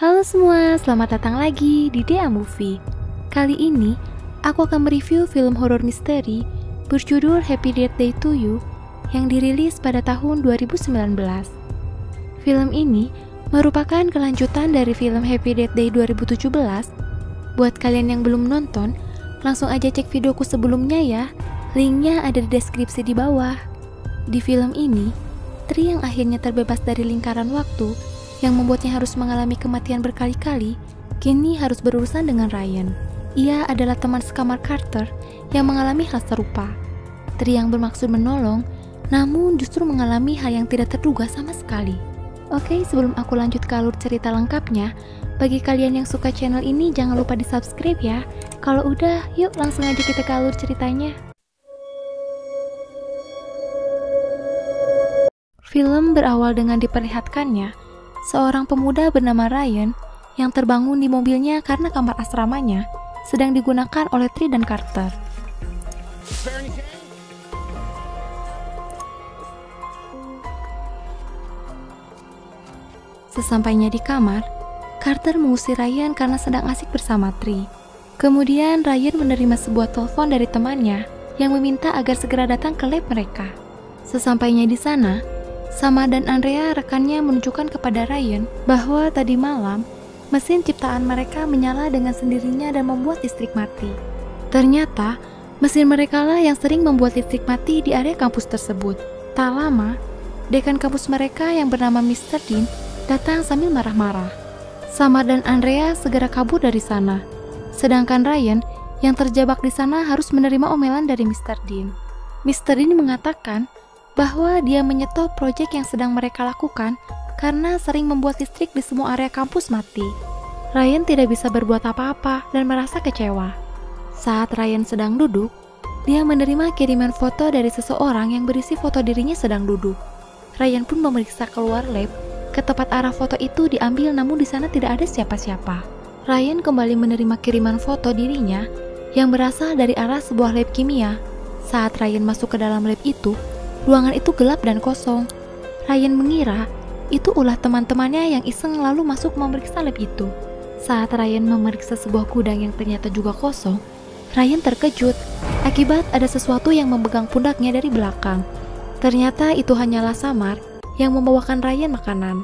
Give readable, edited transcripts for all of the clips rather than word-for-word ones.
Halo semua, selamat datang lagi di Dea Movie. Kali ini, aku akan mereview film horor misteri berjudul Happy Birthday to You yang dirilis pada tahun 2019. Film ini merupakan kelanjutan dari film Happy Birthday 2017. Buat kalian yang belum nonton, langsung aja cek videoku sebelumnya ya. Linknya ada di deskripsi di bawah. Di film ini, Tri yang akhirnya terbebas dari lingkaran waktu yang membuatnya harus mengalami kematian berkali-kali, kini harus berurusan dengan Ryan. Ia adalah teman sekamar Carter yang mengalami hal serupa. Tri yang bermaksud menolong, namun justru mengalami hal yang tidak terduga sama sekali. Oke, sebelum aku lanjut ke alur cerita lengkapnya, bagi kalian yang suka channel ini jangan lupa di subscribe ya. Kalau udah, yuk langsung aja kita ke alur ceritanya. Film berawal dengan diperlihatkannya seorang pemuda bernama Ryan yang terbangun di mobilnya karena kamar asramanya sedang digunakan oleh Tri dan Carter. Sesampainya di kamar, Carter mengusir Ryan karena sedang asik bersama Tri. Kemudian Ryan menerima sebuah telepon dari temannya yang meminta agar segera datang ke lab mereka. Sesampainya di sana, Sama dan Andrea rekannya menunjukkan kepada Ryan bahwa tadi malam mesin ciptaan mereka menyala dengan sendirinya dan membuat listrik mati. Ternyata mesin mereka lah yang sering membuat listrik mati di area kampus tersebut. Tak lama, dekan kampus mereka yang bernama Mr. Dean datang sambil marah-marah. Sama dan Andrea segera kabur dari sana, sedangkan Ryan yang terjebak di sana harus menerima omelan dari Mr. Dean. Mr. Dean mengatakan bahwa dia menyetop proyek yang sedang mereka lakukan karena sering membuat listrik di semua area kampus mati. Ryan tidak bisa berbuat apa-apa dan merasa kecewa. Saat Ryan sedang duduk, dia menerima kiriman foto dari seseorang yang berisi foto dirinya sedang duduk. Ryan pun memeriksa keluar lab ke tempat arah foto itu diambil, namun di sana tidak ada siapa-siapa. Ryan kembali menerima kiriman foto dirinya yang berasal dari arah sebuah lab kimia. Saat Ryan masuk ke dalam lab itu, ruangan itu gelap dan kosong. Ryan mengira itu ulah teman-temannya yang iseng lalu masuk memeriksa lab itu. Saat Ryan memeriksa sebuah gudang yang ternyata juga kosong, Ryan terkejut akibat ada sesuatu yang memegang pundaknya dari belakang. Ternyata itu hanyalah Samar yang membawakan Ryan makanan.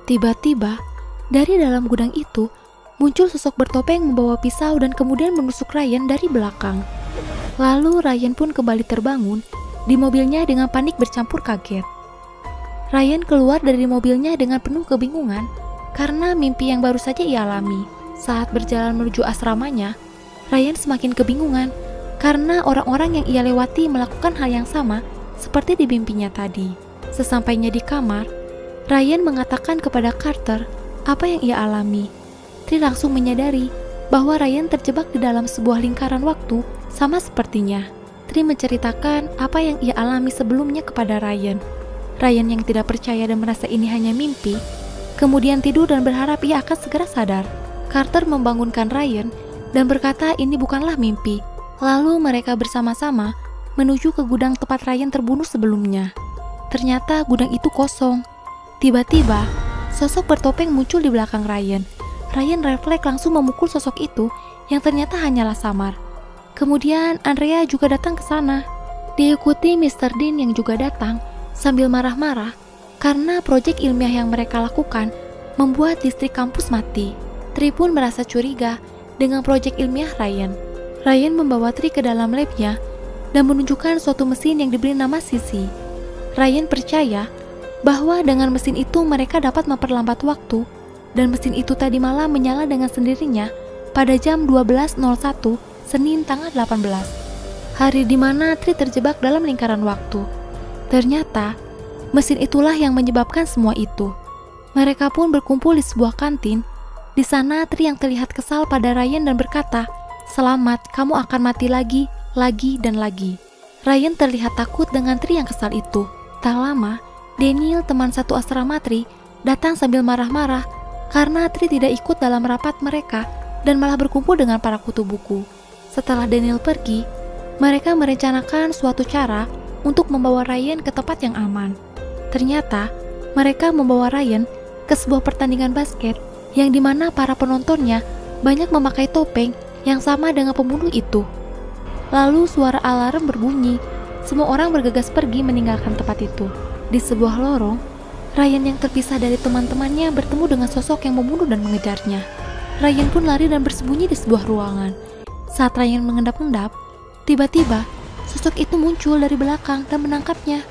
Tiba-tiba, dari dalam gudang itu muncul sosok bertopeng membawa pisau dan kemudian menusuk Ryan dari belakang. Lalu Ryan pun kembali terbangun di mobilnya dengan panik bercampur kaget. Ryan keluar dari mobilnya dengan penuh kebingungan karena mimpi yang baru saja ia alami. Saat berjalan menuju asramanya, Ryan semakin kebingungan karena orang-orang yang ia lewati melakukan hal yang sama seperti di mimpinya tadi. Sesampainya di kamar, Ryan mengatakan kepada Carter apa yang ia alami. Tri langsung menyadari bahwa Ryan terjebak di dalam sebuah lingkaran waktu sama sepertinya. Tri menceritakan apa yang ia alami sebelumnya kepada Ryan. Ryan yang tidak percaya dan merasa ini hanya mimpi, kemudian tidur dan berharap ia akan segera sadar. Carter membangunkan Ryan dan berkata ini bukanlah mimpi. Lalu mereka bersama-sama menuju ke gudang tempat Ryan terbunuh sebelumnya. Ternyata gudang itu kosong. Tiba-tiba, sosok bertopeng muncul di belakang Ryan. Ryan refleks langsung memukul sosok itu yang ternyata hanyalah Samar. Kemudian Andrea juga datang ke sana. Diikuti Mr. Dean yang juga datang sambil marah-marah karena proyek ilmiah yang mereka lakukan membuat listrik kampus mati. Tri pun merasa curiga dengan proyek ilmiah Ryan. Ryan membawa Tri ke dalam labnya dan menunjukkan suatu mesin yang diberi nama Sisi. Ryan percaya bahwa dengan mesin itu mereka dapat memperlambat waktu, dan mesin itu tadi malam menyala dengan sendirinya pada jam 12.01 Senin tanggal 18, hari di mana Tri terjebak dalam lingkaran waktu. Ternyata, mesin itulah yang menyebabkan semua itu. Mereka pun berkumpul di sebuah kantin. Di sana Tri yang terlihat kesal pada Ryan dan berkata, "Selamat, kamu akan mati lagi, dan lagi." Ryan terlihat takut dengan Tri yang kesal itu. Tak lama, Daniel, teman satu asrama Tri, datang sambil marah-marah karena Tri tidak ikut dalam rapat mereka dan malah berkumpul dengan para kutu buku. Setelah Daniel pergi, mereka merencanakan suatu cara untuk membawa Ryan ke tempat yang aman. Ternyata, mereka membawa Ryan ke sebuah pertandingan basket yang dimana para penontonnya banyak memakai topeng yang sama dengan pembunuh itu. Lalu suara alarm berbunyi. Semua orang bergegas pergi meninggalkan tempat itu. Di sebuah lorong, Ryan yang terpisah dari teman-temannya bertemu dengan sosok yang membunuh dan mengejarnya. Ryan pun lari dan bersembunyi di sebuah ruangan. Saat Ryan mengendap-endap, tiba-tiba sosok itu muncul dari belakang dan menangkapnya.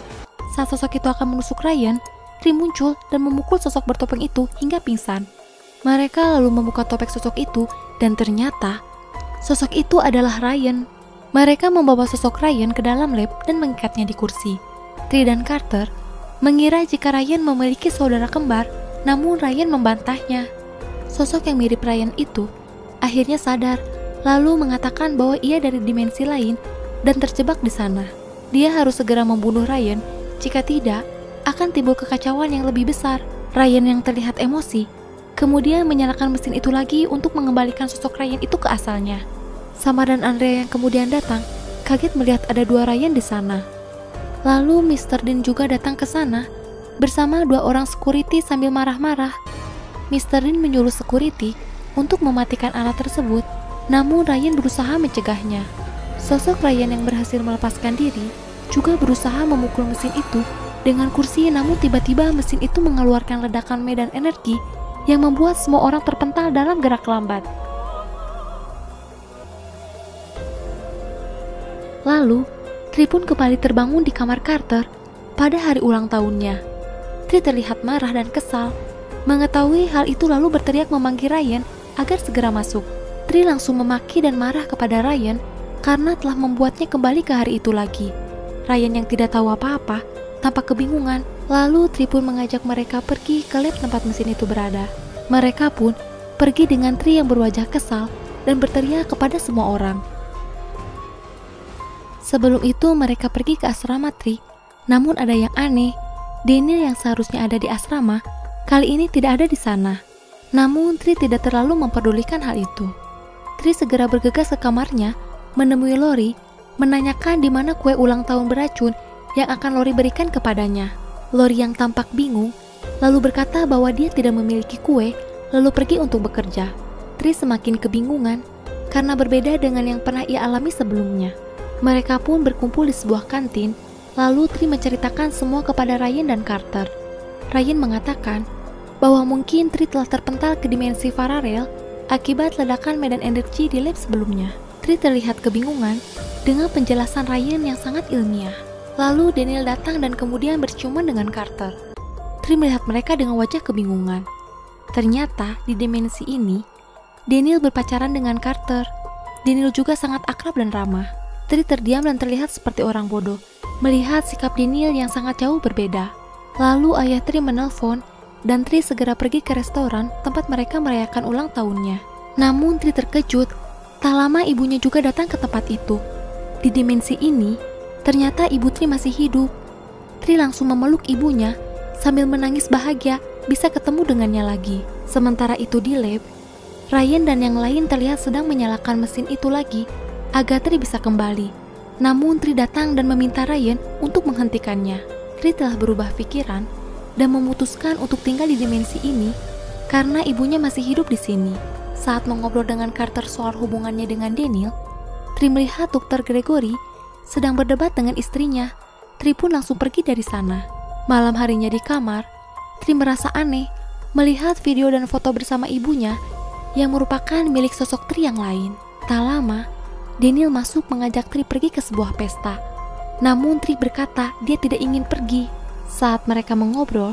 Saat sosok itu akan menusuk Ryan, Tree muncul dan memukul sosok bertopeng itu hingga pingsan. Mereka lalu membuka topeng sosok itu dan ternyata sosok itu adalah Ryan. Mereka membawa sosok Ryan ke dalam lab dan mengikatnya di kursi. Tree dan Carter mengira jika Ryan memiliki saudara kembar, namun Ryan membantahnya. Sosok yang mirip Ryan itu akhirnya sadar, lalu mengatakan bahwa ia dari dimensi lain dan terjebak di sana. Dia harus segera membunuh Ryan, jika tidak akan timbul kekacauan yang lebih besar. Ryan yang terlihat emosi kemudian menyalakan mesin itu lagi untuk mengembalikan sosok Ryan itu ke asalnya. Sama dan Andrea yang kemudian datang, kaget melihat ada 2 Ryan di sana. Lalu Mr. Dean juga datang ke sana bersama 2 orang security sambil marah-marah. Mr. Dean menyuruh security untuk mematikan alat tersebut, namun Ryan berusaha mencegahnya. Sosok Ryan yang berhasil melepaskan diri juga berusaha memukul mesin itu dengan kursi, namun tiba-tiba mesin itu mengeluarkan ledakan medan energi yang membuat semua orang terpental dalam gerak lambat. Lalu, Tree pun kembali terbangun di kamar Carter pada hari ulang tahunnya. Tree terlihat marah dan kesal. Mengetahui hal itu lalu berteriak memanggil Ryan agar segera masuk. Tree langsung memaki dan marah kepada Ryan karena telah membuatnya kembali ke hari itu lagi. Ryan yang tidak tahu apa-apa tampak kebingungan. Lalu Tree pun mengajak mereka pergi ke lab tempat mesin itu berada. Mereka pun pergi dengan Tree yang berwajah kesal dan berteriak kepada semua orang. Sebelum itu mereka pergi ke asrama Tree, namun ada yang aneh. Daniel yang seharusnya ada di asrama, kali ini tidak ada di sana. Namun Tree tidak terlalu memperdulikan hal itu. Tree segera bergegas ke kamarnya, menemui Lori, menanyakan di mana kue ulang tahun beracun yang akan Lori berikan kepadanya. Lori yang tampak bingung, lalu berkata bahwa dia tidak memiliki kue, lalu pergi untuk bekerja. Tree semakin kebingungan, karena berbeda dengan yang pernah ia alami sebelumnya. Mereka pun berkumpul di sebuah kantin, lalu Tree menceritakan semua kepada Ryan dan Carter. Ryan mengatakan bahwa mungkin Tree telah terpental ke dimensi paralel akibat ledakan medan energi di lab sebelumnya. Tree terlihat kebingungan dengan penjelasan Ryan yang sangat ilmiah. Lalu Daniel datang dan kemudian berciuman dengan Carter. Tree melihat mereka dengan wajah kebingungan. Ternyata di dimensi ini, Daniel berpacaran dengan Carter. Daniel juga sangat akrab dan ramah. Tree terdiam dan terlihat seperti orang bodoh melihat sikap Daniel yang sangat jauh berbeda. Lalu ayah Tree menelpon dan Tree segera pergi ke restoran tempat mereka merayakan ulang tahunnya. Namun Tree terkejut, tak lama ibunya juga datang ke tempat itu. Di dimensi ini, ternyata ibu Tree masih hidup. Tree langsung memeluk ibunya sambil menangis bahagia bisa ketemu dengannya lagi. Sementara itu di lab, Ryan dan yang lain terlihat sedang menyalakan mesin itu lagi agar Tree bisa kembali. Namun Tree datang dan meminta Ryan untuk menghentikannya. Tree telah berubah pikiran dan memutuskan untuk tinggal di dimensi ini karena ibunya masih hidup di sini. Saat mengobrol dengan Carter soal hubungannya dengan Daniel, Tree melihat Dr. Gregory sedang berdebat dengan istrinya. Tree pun langsung pergi dari sana. Malam harinya di kamar, Tree merasa aneh melihat video dan foto bersama ibunya yang merupakan milik sosok Tree yang lain. Tak lama, Daniel masuk mengajak Tree pergi ke sebuah pesta. Namun Tree berkata dia tidak ingin pergi. Saat mereka mengobrol,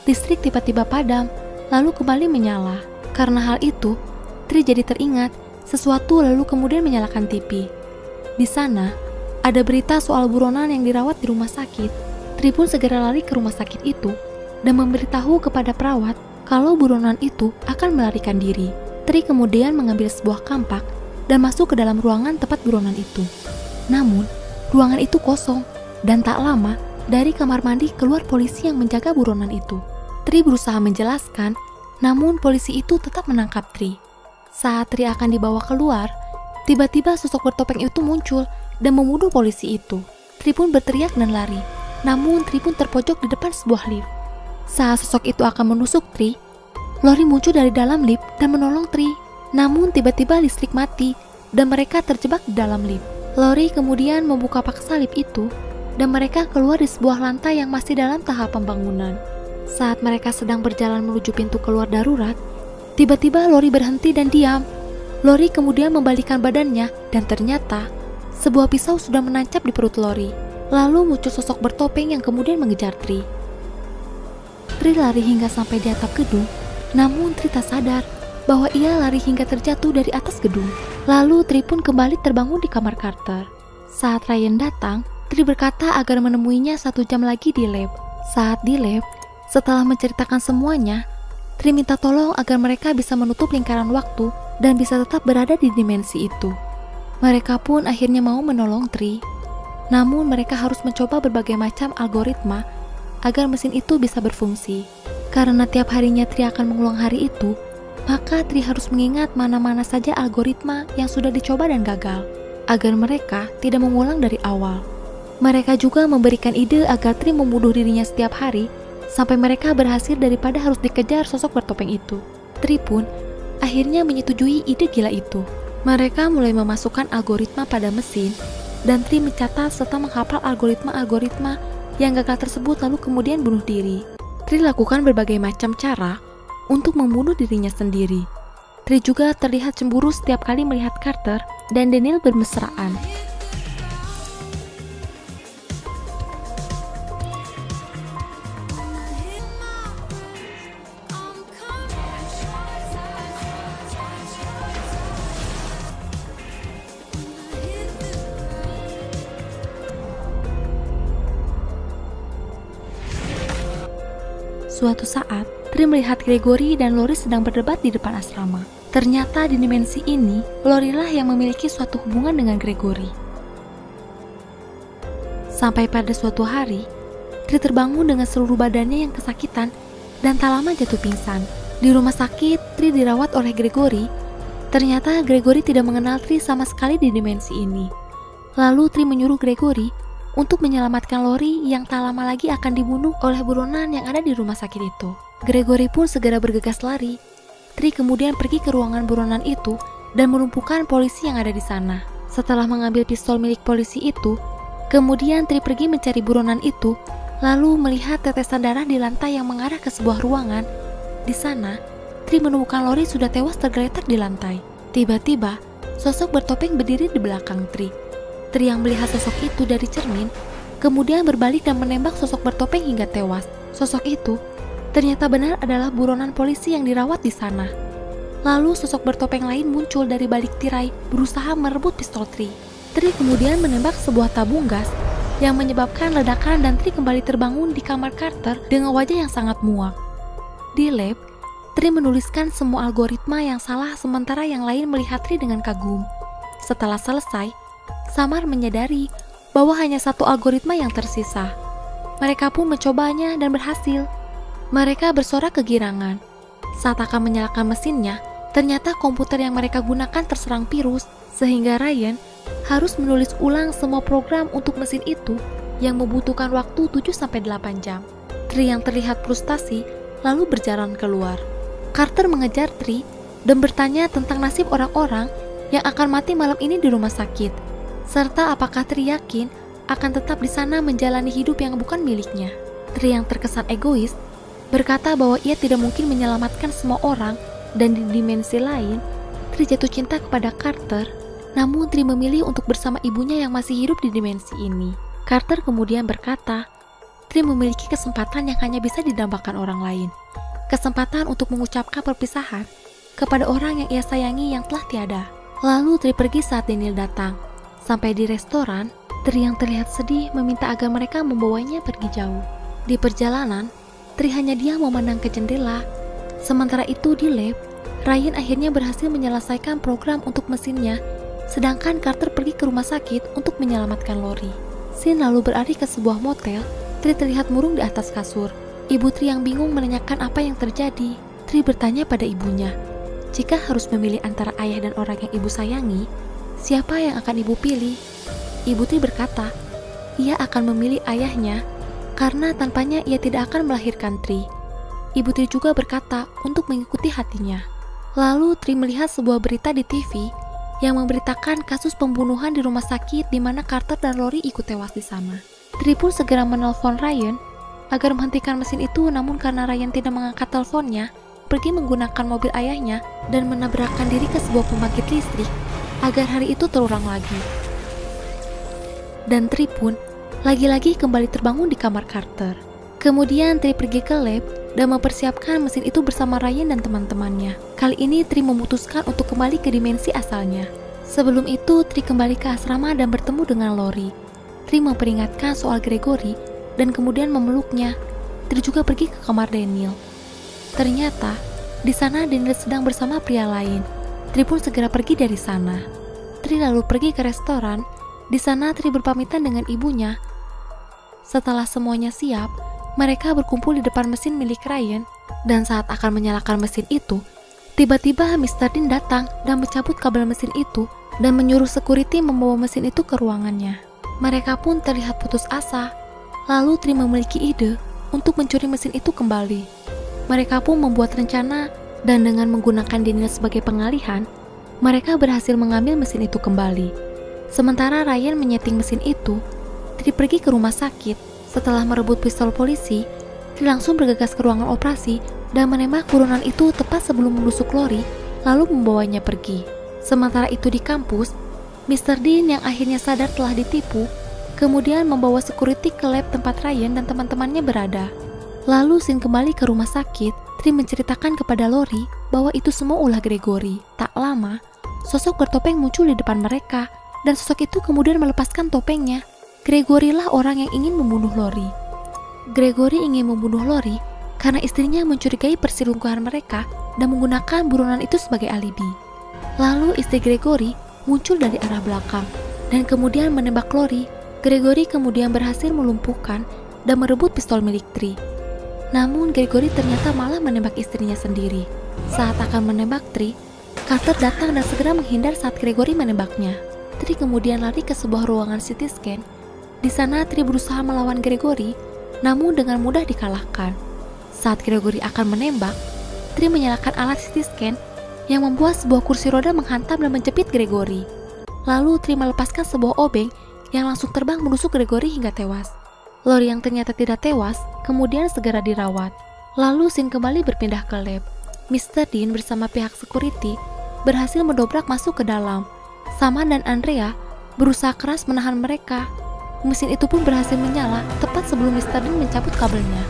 listrik tiba-tiba padam, lalu kembali menyala. Karena hal itu, Tree jadi teringat sesuatu lalu kemudian menyalakan TV. Di sana, ada berita soal buronan yang dirawat di rumah sakit. Tree pun segera lari ke rumah sakit itu dan memberitahu kepada perawat kalau buronan itu akan melarikan diri. Tree kemudian mengambil sebuah kampak dan masuk ke dalam ruangan tempat buronan itu. Namun, ruangan itu kosong dan tak lama dari kamar mandi keluar polisi yang menjaga buronan itu. Tree berusaha menjelaskan, namun polisi itu tetap menangkap Tree. Saat Tree akan dibawa keluar, tiba-tiba sosok bertopeng itu muncul dan membunuh polisi itu. Tree pun berteriak dan lari, namun Tree pun terpojok di depan sebuah lift. Saat sosok itu akan menusuk Tree, Lori muncul dari dalam lift dan menolong Tri. Namun tiba-tiba listrik mati dan mereka terjebak di dalam lift. Lori kemudian membuka paksa lift itu dan mereka keluar di sebuah lantai yang masih dalam tahap pembangunan. Saat mereka sedang berjalan menuju pintu keluar darurat, tiba-tiba Lori berhenti dan diam. Lori kemudian membalikkan badannya dan ternyata sebuah pisau sudah menancap di perut Lori. Lalu muncul sosok bertopeng yang kemudian mengejar Tri. Tri lari hingga sampai di atap gedung, namun Tri tak sadar bahwa ia lari hingga terjatuh dari atas gedung. Lalu Tri pun kembali terbangun di kamar Carter. Saat Ryan datang, Tri berkata agar menemuinya 1 jam lagi di lab. Saat di lab, setelah menceritakan semuanya, Tri minta tolong agar mereka bisa menutup lingkaran waktu dan bisa tetap berada di dimensi itu. Mereka pun akhirnya mau menolong Tri. Namun mereka harus mencoba berbagai macam algoritma agar mesin itu bisa berfungsi. Karena tiap harinya Tri akan mengulang hari itu, maka Tri harus mengingat mana-mana saja algoritma yang sudah dicoba dan gagal, agar mereka tidak mengulang dari awal. Mereka juga memberikan ide agar Tri membunuh dirinya setiap hari, sampai mereka berhasil daripada harus dikejar sosok bertopeng itu. Tri pun akhirnya menyetujui ide gila itu. Mereka mulai memasukkan algoritma pada mesin, dan Tri mencatat serta menghafal algoritma-algoritma yang gagal tersebut lalu kemudian bunuh diri. Tri lakukan berbagai macam cara untuk membunuh dirinya sendiri. Tri juga terlihat cemburu setiap kali melihat Carter dan Daniel bermesraan. Suatu saat, Tri melihat Gregory dan Lori sedang berdebat di depan asrama. Ternyata di dimensi ini, Lori lah yang memiliki suatu hubungan dengan Gregory. Sampai pada suatu hari, Tri terbangun dengan seluruh badannya yang kesakitan dan tak lama jatuh pingsan. Di rumah sakit, Tri dirawat oleh Gregory. Ternyata Gregory tidak mengenal Tri sama sekali di dimensi ini. Lalu Tri menyuruh Gregory untuk menyelamatkan Lori yang tak lama lagi akan dibunuh oleh buronan yang ada di rumah sakit itu. Gregory pun segera bergegas lari. Tri kemudian pergi ke ruangan buronan itu dan melumpuhkan polisi yang ada di sana. Setelah mengambil pistol milik polisi itu, kemudian Tri pergi mencari buronan itu, lalu melihat tetesan darah di lantai yang mengarah ke sebuah ruangan. Di sana, Tri menemukan Lori sudah tewas tergeletak di lantai. Tiba-tiba, sosok bertopeng berdiri di belakang Tri. Tri yang melihat sosok itu dari cermin, kemudian berbalik dan menembak sosok bertopeng hingga tewas. Sosok itu ternyata benar adalah buronan polisi yang dirawat di sana. Lalu sosok bertopeng lain muncul dari balik tirai, berusaha merebut pistol Tri. Tri kemudian menembak sebuah tabung gas yang menyebabkan ledakan dan Tri kembali terbangun di kamar Carter dengan wajah yang sangat muak. Di lab, Tri menuliskan semua algoritma yang salah sementara yang lain melihat Tri dengan kagum. Setelah selesai, Samar menyadari bahwa hanya satu algoritma yang tersisa. Mereka pun mencobanya dan berhasil. Mereka bersorak kegirangan. Saat akan menyalakan mesinnya, ternyata komputer yang mereka gunakan terserang virus, sehingga Ryan harus menulis ulang semua program untuk mesin itu yang membutuhkan waktu 7-8 jam. Tri yang terlihat frustasi lalu berjalan keluar. Carter mengejar Tri dan bertanya tentang nasib orang-orang yang akan mati malam ini di rumah sakit, serta apakah Tri yakin akan tetap di sana menjalani hidup yang bukan miliknya. Tri yang terkesan egois berkata bahwa ia tidak mungkin menyelamatkan semua orang dan di dimensi lain, Tri jatuh cinta kepada Carter, namun Tri memilih untuk bersama ibunya yang masih hidup di dimensi ini. Carter kemudian berkata, Tri memiliki kesempatan yang hanya bisa didambakan orang lain. Kesempatan untuk mengucapkan perpisahan kepada orang yang ia sayangi yang telah tiada. Lalu Tri pergi saat Daniel datang. Sampai di restoran, Tri yang terlihat sedih meminta agar mereka membawanya pergi jauh. Di perjalanan, Tri hanya diam memandang ke jendela. Sementara itu di lab, Ryan akhirnya berhasil menyelesaikan program untuk mesinnya, sedangkan Carter pergi ke rumah sakit untuk menyelamatkan Lori. Scene lalu beralih ke sebuah motel. Tri terlihat murung di atas kasur. Ibu Tri yang bingung menanyakan apa yang terjadi. Tri bertanya pada ibunya, jika harus memilih antara ayah dan orang yang ibu sayangi, siapa yang akan ibu pilih? Ibu Tri berkata, ia akan memilih ayahnya karena tanpanya ia tidak akan melahirkan Tri. ibu Tri juga berkata untuk mengikuti hatinya. Lalu Tri melihat sebuah berita di TV yang memberitakan kasus pembunuhan di rumah sakit di mana Carter dan Lori ikut tewas di sana. Tri pun segera menelpon Ryan agar menghentikan mesin itu, namun karena Ryan tidak mengangkat teleponnya, pergi menggunakan mobil ayahnya dan menabrakkan diri ke sebuah pembangkit listrik agar hari itu terulang lagi. Dan Tri pun lagi-lagi kembali terbangun di kamar Carter. Kemudian Tri pergi ke lab dan mempersiapkan mesin itu bersama Ryan dan teman-temannya. Kali ini Tri memutuskan untuk kembali ke dimensi asalnya. Sebelum itu Tri kembali ke asrama dan bertemu dengan Lori. Tri memperingatkan soal Gregory dan kemudian memeluknya. Tri juga pergi ke kamar Daniel. Ternyata di sana Daniel sedang bersama pria lain. Tri pun segera pergi dari sana. Tri lalu pergi ke restoran. Di sana Tri berpamitan dengan ibunya. Setelah semuanya siap, mereka berkumpul di depan mesin milik Ryan, dan saat akan menyalakan mesin itu, tiba-tiba Mr. Dean datang dan mencabut kabel mesin itu dan menyuruh security membawa mesin itu ke ruangannya. Mereka pun terlihat putus asa. Lalu Tri memiliki ide untuk mencuri mesin itu kembali. Mereka pun membuat rencana dan dengan menggunakan Daniel sebagai pengalihan, mereka berhasil mengambil mesin itu kembali. Sementara Ryan menyeting mesin itu, Tri pergi ke rumah sakit. Setelah merebut pistol polisi, Tri langsung bergegas ke ruangan operasi dan menembak buronan itu tepat sebelum menusuk Lori, lalu membawanya pergi. Sementara itu di kampus, Mr. Dean yang akhirnya sadar telah ditipu, kemudian membawa security ke lab tempat Ryan dan teman-temannya berada. Lalu Sin kembali ke rumah sakit. Tri menceritakan kepada Lori bahwa itu semua ulah Gregory. Tak lama, sosok bertopeng muncul di depan mereka, dan sosok itu kemudian melepaskan topengnya. Gregory lah orang yang ingin membunuh Lori. Gregory ingin membunuh Lori karena istrinya mencurigai perselingkuhan mereka dan menggunakan buronan itu sebagai alibi. Lalu istri Gregory muncul dari arah belakang dan kemudian menembak Lori. Gregory kemudian berhasil melumpuhkan dan merebut pistol milik Tri. Namun Gregory ternyata malah menembak istrinya sendiri. Saat akan menembak Tri, Carter datang dan segera menghindar saat Gregory menembaknya. Tri kemudian lari ke sebuah ruangan CT scan. Di sana Tri berusaha melawan Gregory, namun dengan mudah dikalahkan. Saat Gregory akan menembak, Tri menyalakan alat CT scan yang membuat sebuah kursi roda menghantam dan menjepit Gregory. Lalu Tri melepaskan sebuah obeng yang langsung terbang menusuk Gregory hingga tewas. Lori yang ternyata tidak tewas kemudian segera dirawat. Lalu Sin kembali berpindah ke lab. Mr. Dean bersama pihak security berhasil mendobrak masuk ke dalam. Saman dan Andrea berusaha keras menahan mereka. Mesin itu pun berhasil menyala tepat sebelum Mr. Dean mencabut kabelnya.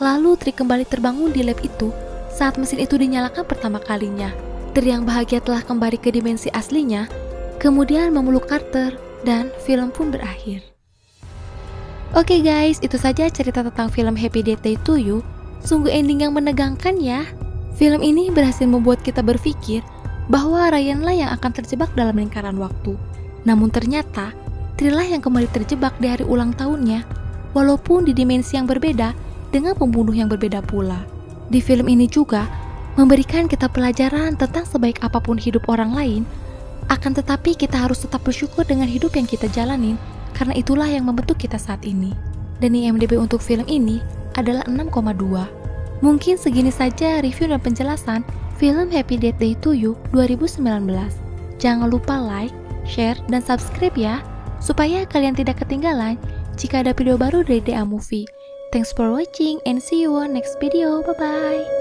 Lalu Tri kembali terbangun di lab itu saat mesin itu dinyalakan pertama kalinya. Tri yang bahagia telah kembali ke dimensi aslinya, kemudian memeluk Carter, dan film pun berakhir. Oke guys, itu saja cerita tentang film Happy Death Day to You. Sungguh ending yang menegangkan ya. Film ini berhasil membuat kita berpikir bahwa Ryan lah yang akan terjebak dalam lingkaran waktu. Namun ternyata Tri lah yang kembali terjebak di hari ulang tahunnya, walaupun di dimensi yang berbeda dengan pembunuh yang berbeda pula. Di film ini juga memberikan kita pelajaran tentang sebaik apapun hidup orang lain, akan tetapi kita harus tetap bersyukur dengan hidup yang kita jalanin, karena itulah yang membentuk kita saat ini. Dan IMDb untuk film ini adalah 6,2. Mungkin segini saja review dan penjelasan film Happy Death Day to You 2019. Jangan lupa like, share, dan subscribe ya, supaya kalian tidak ketinggalan jika ada video baru dari DA Movie. Thanks for watching and see you on next video. Bye-bye.